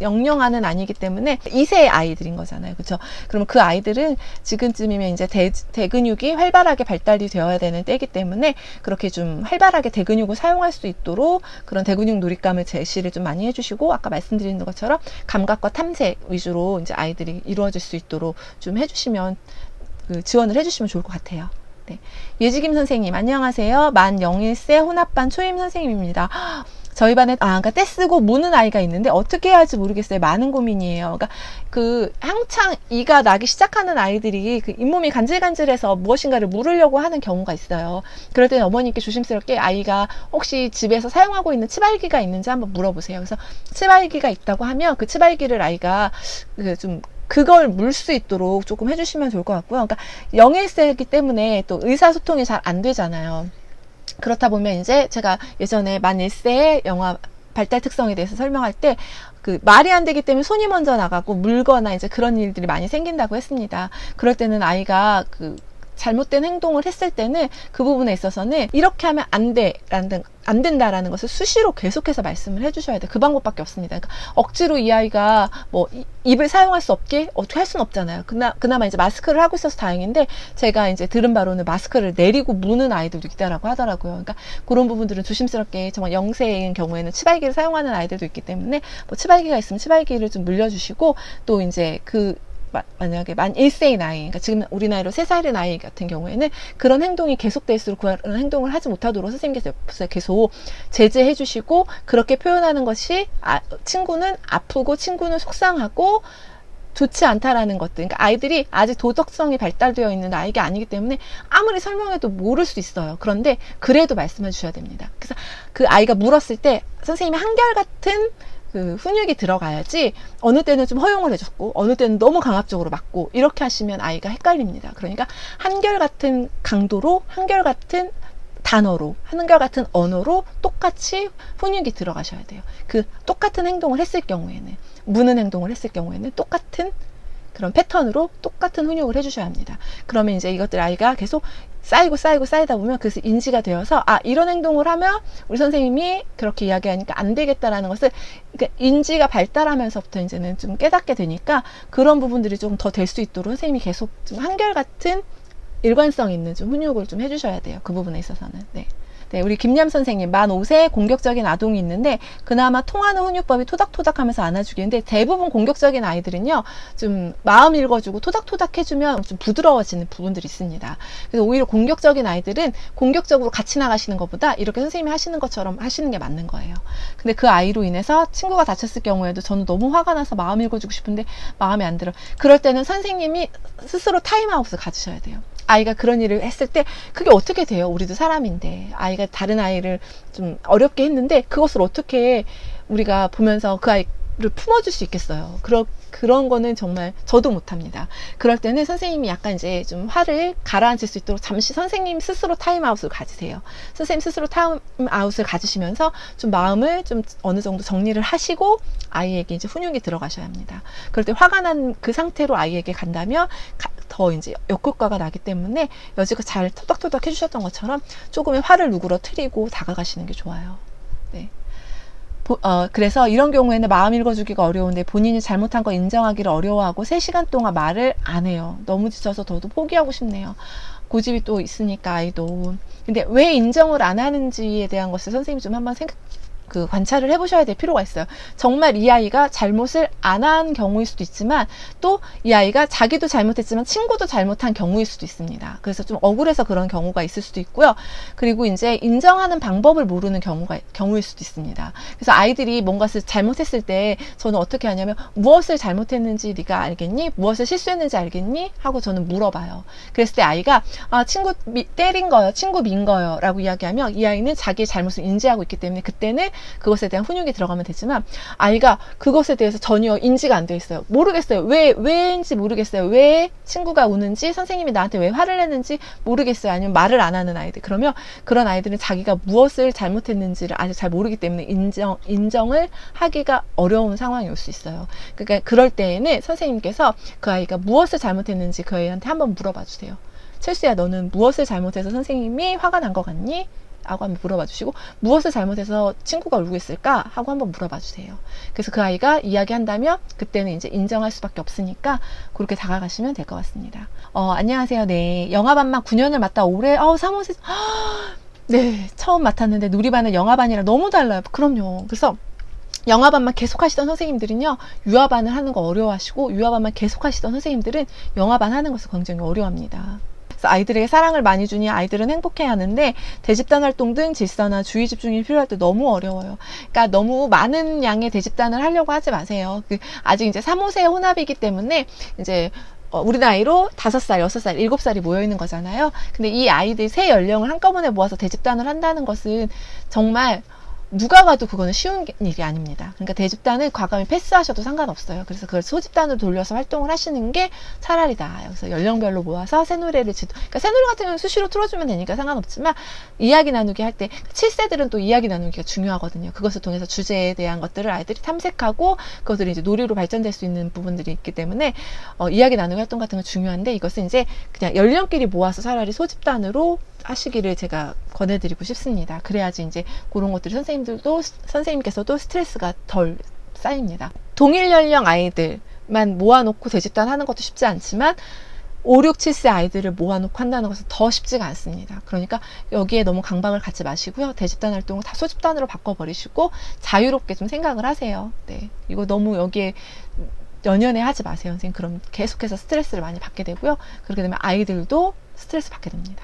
A: 영영아는 아니기 때문에 2세 아이들인 거잖아요. 그렇죠? 그러면 그 아이들은 지금쯤이면 이제 대근육이 활발하게 발달이 되어야 되는 때이기 때문에 그렇게 좀 활발하게 대근육을 사용할 수 있도록 그런 대근육 놀잇감을 제시를 좀 많이 해주시고, 아까 말씀드린 것처럼 감각과 탐색 위주로 이제 아이들이 이루어질 수 있도록 좀 해주시면, 지원을 해주시면 좋을 것 같아요. 네. 예지김 선생님, 안녕하세요. 만 01세 혼합반 초임 선생님입니다. 저희 반에 그러니까 떼쓰고 무는 아이가 있는데 어떻게 해야 할지 모르겠어요. 많은 고민이에요. 그러니까 그 한창 이가 나기 시작하는 아이들이 그 잇몸이 간질간질해서 무엇인가를 물으려고 하는 경우가 있어요. 그럴 때는 어머님께 조심스럽게 아이가 혹시 집에서 사용하고 있는 치발기가 있는지 한번 물어보세요. 그래서 치발기가 있다고 하면 그 치발기를 아이가 좀 그걸 물 수 있도록 조금 해주시면 좋을 것 같고요. 그러니까 0일세이기 때문에 또 의사소통이 잘 안 되잖아요. 그렇다 보면 이제 제가 예전에 만 1세의 영아 발달 특성에 대해서 설명할 때 그 말이 안 되기 때문에 손이 먼저 나가고 물거나 이제 그런 일들이 많이 생긴다고 했습니다. 그럴 때는 아이가 그 잘못된 행동을 했을 때는 그 부분에 있어서는 이렇게 하면 안 된다라는 것을 수시로 계속해서 말씀을 해주셔야 돼요. 그 방법밖에 없습니다. 그러니까 억지로 이 아이가 뭐 입을 사용할 수 없게 어떻게 할 수는 없잖아요. 그나마 이제 마스크를 하고 있어서 다행인데 제가 이제 들은 바로는 마스크를 내리고 무는 아이들도 있다라고 하더라고요. 그러니까 그런 부분들은 조심스럽게 정말 0세인 경우에는 치발기를 사용하는 아이들도 있기 때문에 뭐 치발기가 있으면 치발기를 좀 물려주시고 또 이제 만약에 만 1세인 아이, 그러니까 지금 우리 나이로 3살인 아이 같은 경우에는 그런 행동이 계속될수록 그런 행동을 하지 못하도록 선생님께서 계속 제재해 주시고 그렇게 표현하는 것이 친구는 아프고 친구는 속상하고 좋지 않다라는 것들. 그러니까 아이들이 아직 도덕성이 발달되어 있는 아이가 아니기 때문에 아무리 설명해도 모를 수 있어요. 그런데 그래도 말씀해 주셔야 됩니다. 그래서 그 아이가 물었을 때 선생님이 한결같은 그 훈육이 들어가야지 어느 때는 좀 허용을 해줬고 어느 때는 너무 강압적으로 맞고 이렇게 하시면 아이가 헷갈립니다. 그러니까 한결같은 강도로 한결같은 단어로 한결같은 언어로 똑같이 훈육이 들어가셔야 돼요. 그 똑같은 행동을 했을 경우에는 무는 행동을 했을 경우에는 똑같은 그런 패턴으로 똑같은 훈육을 해주셔야 합니다. 그러면 이제 이것들 아이가 계속 쌓이다 보면 그래서 인지가 되어서 이런 행동을 하면 우리 선생님이 그렇게 이야기하니까 안 되겠다라는 것을 그러니까 인지가 발달하면서부터 이제는 좀 깨닫게 되니까 그런 부분들이 좀 더 될 수 있도록 선생님이 계속 좀 한결같은 일관성 있는 좀 훈육을 좀 해주셔야 돼요. 그 부분에 있어서는. 네, 우리 김얌 선생님 만 5세 공격적인 아동이 있는데 그나마 통하는 훈육법이 토닥토닥 하면서 안아주기인데 대부분 공격적인 아이들은요 좀 마음 읽어주고 토닥토닥 해주면 좀 부드러워지는 부분들이 있습니다. 그래서 오히려 공격적인 아이들은 공격적으로 같이 나가시는 것보다 이렇게 선생님이 하시는 것처럼 하시는 게 맞는 거예요. 근데 그 아이로 인해서 친구가 다쳤을 경우에도 저는 너무 화가 나서 마음 읽어주고 싶은데 마음에 안 들어. 그럴 때는 선생님이 스스로 타임아웃을 가지셔야 돼요. 아이가 그런 일을 했을 때 그게 어떻게 돼요? 우리도 사람인데 아이가 다른 아이를 좀 어렵게 했는데 그것을 어떻게 우리가 보면서 그 아이를 품어줄 수 있겠어요? 그런 거는 정말 저도 못합니다. 그럴 때는 선생님이 약간 이제 좀 화를 가라앉힐 수 있도록 잠시 선생님 스스로 타임아웃을 가지세요. 선생님 스스로 타임아웃을 가지시면서 좀 마음을 좀 어느 정도 정리를 하시고 아이에게 이제 훈육이 들어가셔야 합니다. 그럴 때 화가 난 그 상태로 아이에게 간다면 더 이제 역효과가 나기 때문에 여지껏 잘 토닥토닥 해주셨던 것처럼 조금의 화를 누그러뜨리고 다가가시는 게 좋아요. 네. 그래서 이런 경우에는 마음 읽어주기가 어려운데 본인이 잘못한 거 인정하기를 어려워하고 3시간 동안 말을 안 해요. 너무 지쳐서 저도 포기하고 싶네요. 고집이 또 있으니까 아이도. 근데 왜 인정을 안 하는지에 대한 것을 선생님이 좀 한번 관찰을 해보셔야 될 필요가 있어요. 정말 이 아이가 잘못을 안 한 경우일 수도 있지만 또 이 아이가 자기도 잘못했지만 친구도 잘못한 경우일 수도 있습니다. 그래서 좀 억울해서 그런 경우가 있을 수도 있고요. 그리고 이제 인정하는 방법을 모르는 경우일 수도 있습니다. 그래서 아이들이 뭔가를 잘못했을 때 저는 어떻게 하냐면 무엇을 잘못했는지 네가 알겠니? 무엇을 실수했는지 알겠니? 하고 저는 물어봐요. 그랬을 때 아이가 친구 때린 거요, 친구 민 거요 라고 이야기하면 이 아이는 자기의 잘못을 인지하고 있기 때문에 그때는 그것에 대한 훈육이 들어가면 되지만 아이가 그것에 대해서 전혀 인지가 안 돼 있어요. 모르겠어요. 왜인지 모르겠어요. 왜 친구가 우는지 선생님이 나한테 왜 화를 냈는지 모르겠어요. 아니면 말을 안 하는 아이들. 그러면 그런 아이들은 자기가 무엇을 잘못했는지를 아직 잘 모르기 때문에 인정을 하기가 어려운 상황이 올 수 있어요. 그러니까 그럴 때에는 선생님께서 그 아이가 무엇을 잘못했는지 그 아이한테 한번 물어봐 주세요. 철수야, 너는 무엇을 잘못해서 선생님이 화가 난 것 같니? 하고 한번 물어봐 주시고 무엇을 잘못해서 친구가 울고 있을까? 하고 한번 물어봐 주세요. 그래서 그 아이가 이야기한다면 그때는 이제 인정할 수밖에 없으니까 그렇게 다가가시면 될 것 같습니다. 안녕하세요. 네, 영아반만 9년을 맡다 올해 사모세 네, 처음 맡았는데 누리반은 영아반이랑 너무 달라요. 그럼요. 그래서 영아반만 계속 하시던 선생님들은요 유아반을 하는 거 어려워하시고 유아반만 계속 하시던 선생님들은 영아반 하는 것을 굉장히 어려워합니다. 그래서 아이들에게 사랑을 많이 주니 아이들은 행복해 하는데 대집단 활동 등 질서나 주의 집중이 필요할 때 너무 어려워요. 그러니까 너무 많은 양의 대집단을 하려고 하지 마세요. 아직 이제 3, 5세 혼합이기 때문에 이제 우리 나이로 5살, 6살, 7살이 모여있는 거잖아요. 근데 이 아이들 세 연령을 한꺼번에 모아서 대집단을 한다는 것은 정말 누가 가도 그거는 쉬운 일이 아닙니다. 그러니까 대집단을 과감히 패스하셔도 상관없어요. 그래서 그걸 소집단으로 돌려서 활동을 하시는 게 차라리 나아요. 그래서 연령별로 모아서 새노래를 그러니까 새노래 같은 경우는 수시로 틀어주면 되니까 상관없지만 이야기 나누기 할 때 7세들은 또 이야기 나누기가 중요하거든요. 그것을 통해서 주제에 대한 것들을 아이들이 탐색하고 그것들이 이제 놀이로 발전될 수 있는 부분들이 있기 때문에 이야기 나누기 활동 같은 건 중요한데 이것은 이제 그냥 연령끼리 모아서 차라리 소집단으로 하시기를 제가 권해드리고 싶습니다. 그래야지 이제 그런 것들이 선생님께서도 스트레스가 덜 쌓입니다. 동일 연령 아이들만 모아놓고 대집단 하는 것도 쉽지 않지만 5, 6, 7세 아이들을 모아놓고 한다는 것은 더 쉽지가 않습니다. 그러니까 여기에 너무 강박을 갖지 마시고요. 대집단 활동을 다 소집단으로 바꿔버리시고 자유롭게 좀 생각을 하세요. 네, 이거 너무 여기에 연연해 하지 마세요. 선생님 그럼 계속해서 스트레스를 많이 받게 되고요. 그렇게 되면 아이들도 스트레스 받게 됩니다.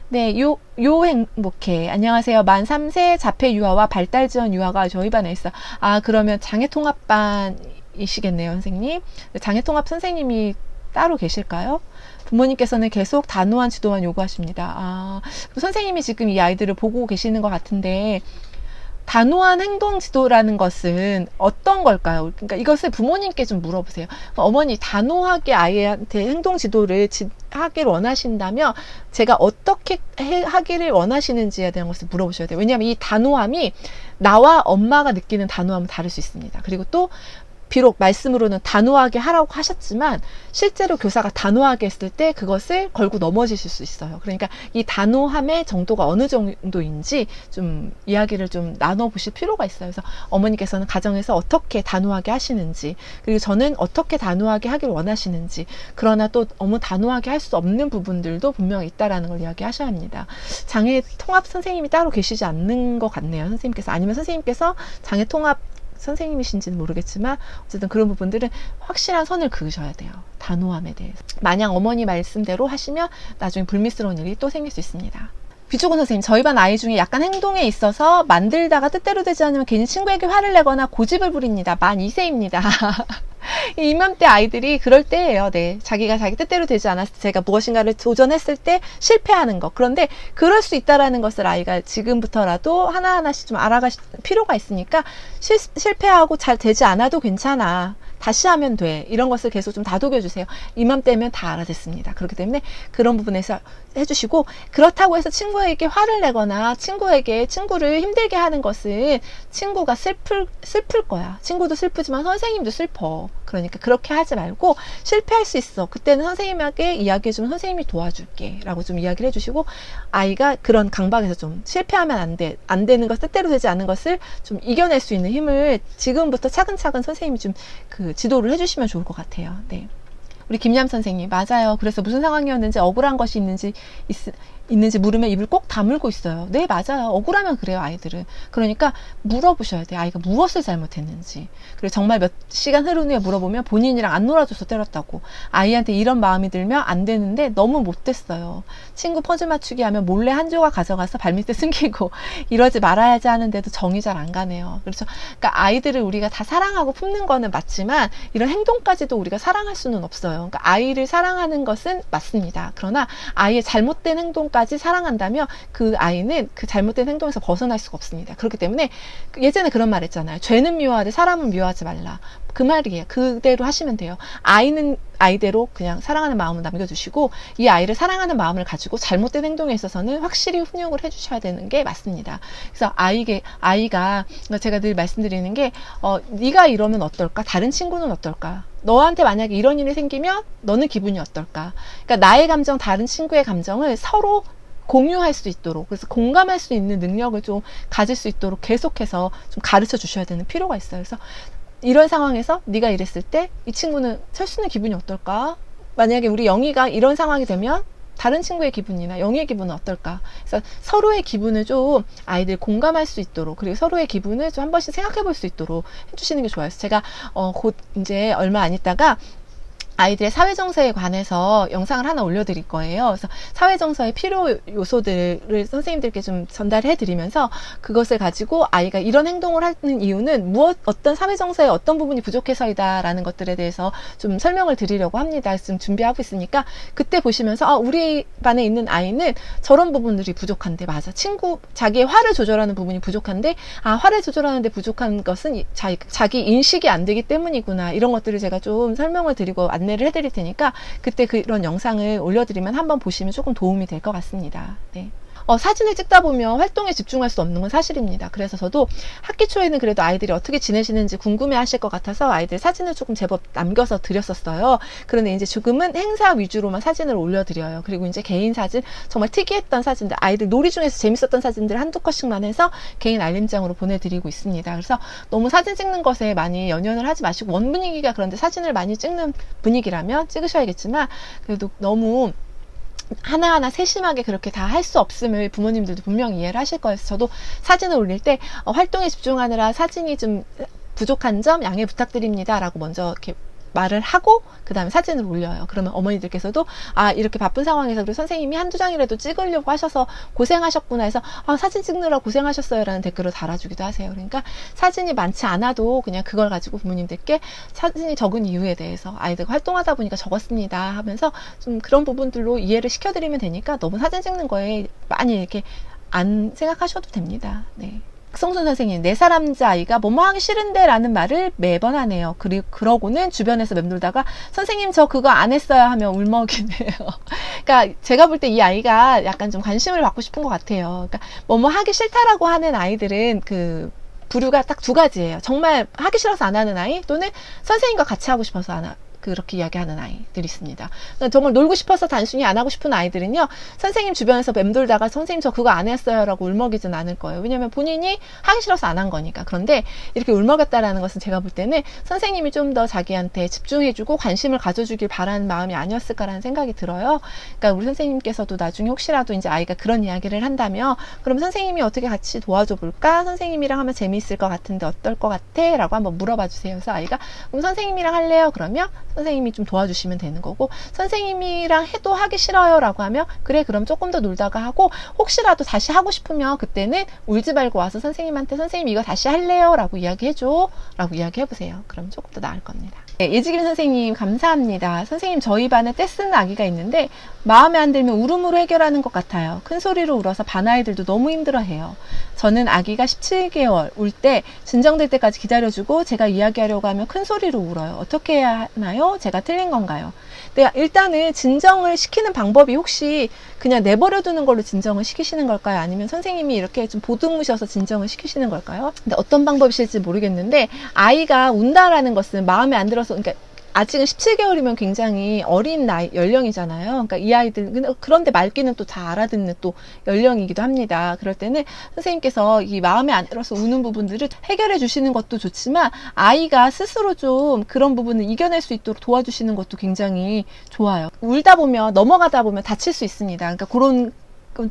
A: 네, 요 행복해. 안녕하세요. 만 3세 자폐 유아와 발달 지원 유아가 저희 반에 있어. 아, 그러면 장애통합반이시겠네요, 선생님. 장애통합 선생님이 따로 계실까요? 부모님께서는 계속 단호한 지도만 요구하십니다. 아, 선생님이 지금 이 아이들을 보고 계시는 것 같은데, 단호한 행동 지도라는 것은 어떤 걸까요? 그러니까 이것을 부모님께 좀 물어보세요. 어머니, 단호하게 아이한테 행동 지도를 하기를 원하신다면 제가 어떻게 하기를 원하시는지에 대한 것을 물어보셔야 돼요. 왜냐하면 이 단호함이 나와 엄마가 느끼는 단호함은 다를 수 있습니다. 그리고 또 비록 말씀으로는 단호하게 하라고 하셨지만 실제로 교사가 단호하게 했을 때 그것을 걸고 넘어지실 수 있어요. 그러니까 이 단호함의 정도가 어느 정도인지 좀 이야기를 좀 나눠보실 필요가 있어요. 그래서 어머니께서는 가정에서 어떻게 단호하게 하시는지, 그리고 저는 어떻게 단호하게 하길 원하시는지, 그러나 또 너무 단호하게 할 수 없는 부분들도 분명히 있다라는 걸 이야기하셔야 합니다. 장애 통합 선생님이 따로 계시지 않는 것 같네요. 선생님께서. 아니면 선생님께서 장애 통합 선생님이신지는 모르겠지만 어쨌든 그런 부분들은 확실한 선을 그으셔야 돼요. 단호함에 대해서. 만약 어머니 말씀대로 하시면 나중에 불미스러운 일이 또 생길 수 있습니다. 비주건 선생님, 저희 반 아이 중에 약간 행동에 있어서 만들다가 뜻대로 되지 않으면 괜히 친구에게 화를 내거나 고집을 부립니다. 만 2세입니다. 이맘때 아이들이 그럴 때예요. 네, 자기가 자기 뜻대로 되지 않았을 때, 제가 무엇인가를 도전했을 때 실패하는 것. 그런데 그럴 수 있다라는 것을 아이가 지금부터라도 하나하나씩 좀 알아가실 필요가 있으니까 실패하고 잘 되지 않아도 괜찮아. 다시 하면 돼. 이런 것을 계속 좀 다독여주세요. 이맘때면 다 알아듣습니다. 그렇기 때문에 그런 부분에서 해주시고, 그렇다고 해서 친구에게 화를 내거나 친구를 힘들게 하는 것은 친구가 슬플 거야. 친구도 슬프지만 선생님도 슬퍼. 그러니까 그렇게 하지 말고 실패할 수 있어. 그때는 선생님에게 이야기해주면 선생님이 도와줄게. 라고 좀 이야기를 해주시고, 아이가 그런 강박에서 좀 실패하면 안 되는 것, 뜻대로 되지 않은 것을 좀 이겨낼 수 있는 힘을 지금부터 차근차근 선생님이 좀 지도를 해주시면 좋을 것 같아요. 네. 우리 김얌 선생님, 맞아요. 그래서 무슨 상황이었는지 억울한 것이 있는지 물으면 입을 꼭 다물고 있어요. 네, 맞아요. 억울하면 그래요, 아이들은. 그러니까 물어보셔야 돼요. 아이가 무엇을 잘못했는지. 그리고 정말 몇 시간 흐른 후에 물어보면 본인이랑 안 놀아줘서 때렸다고. 아이한테 이런 마음이 들면 안 되는데 너무 못됐어요. 친구 퍼즐 맞추기 하면 몰래 한 조각 가져가서 발밑에 숨기고 이러지 말아야지 하는데도 정이 잘 안 가네요. 그래서 그러니까 아이들을 우리가 다 사랑하고 품는 거는 맞지만 이런 행동까지도 우리가 사랑할 수는 없어요. 그러니까 아이를 사랑하는 것은 맞습니다. 그러나 아이의 잘못된 행동까지 사랑한다면 그 아이는 그 잘못된 행동에서 벗어날 수가 없습니다. 그렇기 때문에 예전에 그런 말 했잖아요. 죄는 미워하되 사람은 미워하지 말라. 그 말이에요. 그대로 하시면 돼요. 아이는 아이대로 그냥 사랑하는 마음을 남겨주시고 이 아이를 사랑하는 마음을 가지고 잘못된 행동에 있어서는 확실히 훈육을 해주셔야 되는 게 맞습니다. 그래서 아이가 제가 늘 말씀드리는 게 네가 이러면 어떨까? 다른 친구는 어떨까? 너한테 만약에 이런 일이 생기면 너는 기분이 어떨까? 그러니까 나의 감정, 다른 친구의 감정을 서로 공유할 수 있도록, 그래서 공감할 수 있는 능력을 좀 가질 수 있도록 계속해서 좀 가르쳐 주셔야 되는 필요가 있어요. 그래서 이런 상황에서 네가 이랬을 때 이 친구는, 철수는 기분이 어떨까? 만약에 우리 영희가 이런 상황이 되면 다른 친구의 기분이나 영희의 기분은 어떨까? 그래서 서로의 기분을 좀 아이들 공감할 수 있도록, 그리고 서로의 기분을 좀 한 번씩 생각해 볼 수 있도록 해주시는 게 좋아요. 제가 곧 이제 얼마 안 있다가 아이들의 사회정서에 관해서 영상을 하나 올려드릴 거예요. 그래서 사회정서의 필요 요소들을 선생님들께 좀 전달해 드리면서 그것을 가지고 아이가 이런 행동을 하는 이유는 어떤 사회정서의 어떤 부분이 부족해서이다 라는 것들에 대해서 좀 설명을 드리려고 합니다. 지금 준비하고 있으니까 그때 보시면서 우리 반에 있는 아이는 저런 부분들이 부족한데, 맞아, 자기의 화를 조절하는 부분이 부족한데, 화를 조절하는데 부족한 것은 자기 인식이 안 되기 때문이구나, 이런 것들을 제가 좀 설명을 드리고 안내를 해드릴 테니까 그때 그런 영상을 올려드리면 한번 보시면 조금 도움이 될 것 같습니다. 네. 사진을 찍다 보면 활동에 집중할 수 없는 건 사실입니다. 그래서 저도 학기 초에는 그래도 아이들이 어떻게 지내시는지 궁금해 하실 것 같아서 아이들 사진을 조금 제법 남겨서 드렸었어요. 그런데 이제 지금은 행사 위주로만 사진을 올려드려요. 그리고 이제 개인 사진, 정말 특이했던 사진들, 아이들 놀이 중에서 재밌었던 사진들 한두 컷씩만 해서 개인 알림장으로 보내드리고 있습니다. 그래서 너무 사진 찍는 것에 많이 연연을 하지 마시고, 원 분위기가 그런데 사진을 많이 찍는 분위기라면 찍으셔야겠지만, 그래도 너무 하나하나 세심하게 그렇게 다 할 수 없음을 부모님들도 분명히 이해를 하실 거예요. 저도 사진을 올릴 때 활동에 집중하느라 사진이 좀 부족한 점 양해 부탁드립니다 라고 먼저 이렇게 말을 하고 그 다음에 사진을 올려요. 그러면 어머니들께서도 이렇게 바쁜 상황에서 그리고 선생님이 한두 장이라도 찍으려고 하셔서 고생하셨구나 해서 사진 찍느라 고생하셨어요 라는 댓글을 달아주기도 하세요. 그러니까 사진이 많지 않아도 그냥 그걸 가지고 부모님들께 사진이 적은 이유에 대해서 아이들과 활동하다 보니까 적었습니다 하면서 좀 그런 부분들로 이해를 시켜드리면 되니까 너무 사진 찍는 거에 많이 이렇게 안 생각하셔도 됩니다. 네. 성순 선생님, 4살 남자아이가 뭐뭐 하기 싫은데 라는 말을 매번 하네요. 그러고는 주변에서 맴돌다가 선생님 저 그거 안 했어요 하며 울먹이네요. 그러니까 제가 볼 때 이 아이가 약간 좀 관심을 받고 싶은 것 같아요. 그러니까 뭐뭐 하기 싫다라고 하는 아이들은 그 부류가 딱 두 가지예요. 정말 하기 싫어서 안 하는 아이, 또는 선생님과 같이 하고 싶어서 안 하는, 그렇게 이야기하는 아이들이 있습니다. 그러니까 정말 놀고 싶어서 단순히 안 하고 싶은 아이들은요, 선생님 주변에서 맴돌다가 선생님 저 그거 안 했어요 라고 울먹이진 않을 거예요. 왜냐면 본인이 하기 싫어서 안 한 거니까. 그런데 이렇게 울먹였다라는 것은 제가 볼 때는 선생님이 좀 더 자기한테 집중해주고 관심을 가져주길 바라는 마음이 아니었을까라는 생각이 들어요. 그러니까 우리 선생님께서도 나중에 혹시라도 이제 아이가 그런 이야기를 한다면, 그럼 선생님이 어떻게 같이 도와줘 볼까? 선생님이랑 하면 재미있을 것 같은데 어떨 것 같아? 라고 한번 물어봐 주세요. 그래서 아이가 그럼 선생님이랑 할래요? 그러면 선생님이 좀 도와주시면 되는 거고, 선생님이랑 해도 하기 싫어요 라고 하면 그래 그럼 조금 더 놀다가 하고, 혹시라도 다시 하고 싶으면 그때는 울지 말고 와서 선생님한테 선생님 이거 다시 할래요 라고 이야기해줘 라고 이야기해보세요. 그럼 조금 더 나을 겁니다. 네, 예지김 선생님 감사합니다. 선생님 저희 반에 떼쓰는 아기가 있는데 마음에 안 들면 울음으로 해결하는 것 같아요. 큰 소리로 울어서 반 아이들도 너무 힘들어해요. 저는 아기가 17개월 울 때 진정될 때까지 기다려주고 제가 이야기하려고 하면 큰 소리로 울어요. 어떻게 해야 하나요? 제가 틀린 건가요? 네, 일단은 진정을 시키는 방법이 혹시 그냥 내버려 두는 걸로 진정을 시키시는 걸까요? 아니면 선생님이 이렇게 좀 보듬으셔서 진정을 시키시는 걸까요? 근데 어떤 방법이실지 모르겠는데, 아이가 운다라는 것은 마음에 안 들어서, 그러니까 아직은 17개월이면 굉장히 어린 나이, 연령이잖아요. 그러니까 이 아이들, 그런데 말귀는 또 다 알아듣는 또 연령이기도 합니다. 그럴 때는 선생님께서 이 마음에 안 들어서 우는 부분들을 해결해 주시는 것도 좋지만, 아이가 스스로 좀 그런 부분을 이겨낼 수 있도록 도와주시는 것도 굉장히 좋아요. 울다 보면, 넘어가다 보면 다칠 수 있습니다. 그러니까 그런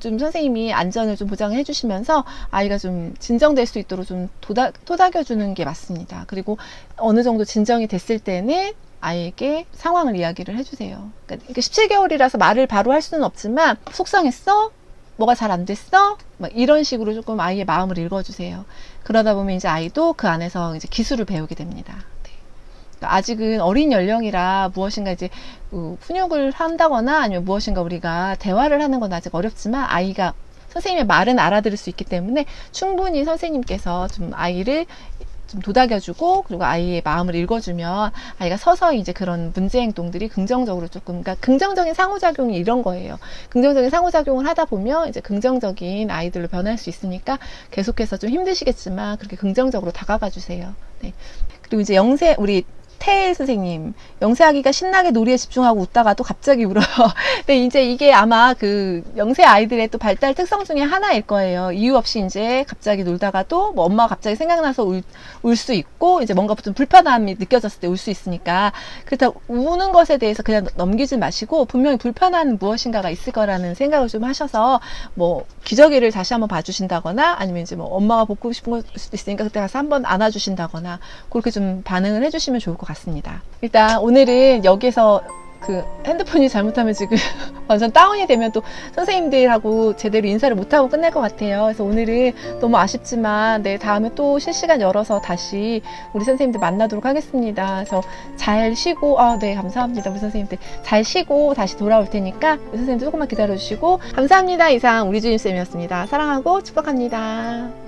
A: 좀 선생님이 안전을 좀 보장해 주시면서 아이가 좀 진정될 수 있도록 좀 토닥여 주는 게 맞습니다. 그리고 어느 정도 진정이 됐을 때는 아이에게 상황을 이야기를 해주세요. 그러니까 17개월이라서 말을 바로 할 수는 없지만, 속상했어? 뭐가 잘 안 됐어? 막 이런 식으로 조금 아이의 마음을 읽어주세요. 그러다 보면 이제 아이도 그 안에서 이제 기술을 배우게 됩니다. 그러니까 아직은 어린 연령이라 무엇인가 이제 훈육을 한다거나 아니면 무엇인가 우리가 대화를 하는 건 아직 어렵지만, 아이가 선생님의 말은 알아들을 수 있기 때문에 충분히 선생님께서 좀 아이를 좀 도닥여주고, 그리고 아이의 마음을 읽어주면 아이가 서서히 이제 그런 문제 행동들이 긍정적으로 조금, 그러니까 긍정적인 상호작용이 이런 거예요. 긍정적인 상호작용을 하다 보면 이제 긍정적인 아이들로 변할 수 있으니까 계속해서 좀 힘드시겠지만 그렇게 긍정적으로 다가가 주세요. 네. 그리고 이제 우리 태 선생님, 영세아기가 신나게 놀이에 집중하고 웃다가도 갑자기 울어요. 근데 이제 이게 아마 그 영세 아이들의 또 발달 특성 중에 하나일 거예요. 이유 없이 이제 갑자기 놀다가도 뭐 엄마가 갑자기 생각나서 울 수 있고, 이제 뭔가 좀 불편함이 느껴졌을 때 울 수 있으니까, 그렇다고 우는 것에 대해서 그냥 넘기지 마시고 분명히 불편한 무엇인가가 있을 거라는 생각을 좀 하셔서 뭐 기저귀를 다시 한번 봐주신다거나, 아니면 이제 뭐 엄마가 보고 싶은 걸 수도 있으니까 그때 가서 한번 안아주신다거나, 그렇게 좀 반응을 해주시면 좋을 것 것 같습니다. 일단 오늘은 여기서 그 핸드폰이 잘못하면 지금 완전 다운이 되면 또 선생님들하고 제대로 인사를 못하고 끝날 것 같아요. 그래서 오늘은 너무 아쉽지만 네, 다음에 또 실시간 열어서 다시 우리 선생님들 만나도록 하겠습니다. 그래서 잘 쉬고 네, 감사합니다. 우리 선생님들 잘 쉬고 다시 돌아올 테니까 우리 선생님들 조금만 기다려 주시고 감사합니다. 이상 우리 주임쌤이었습니다. 사랑하고 축복합니다.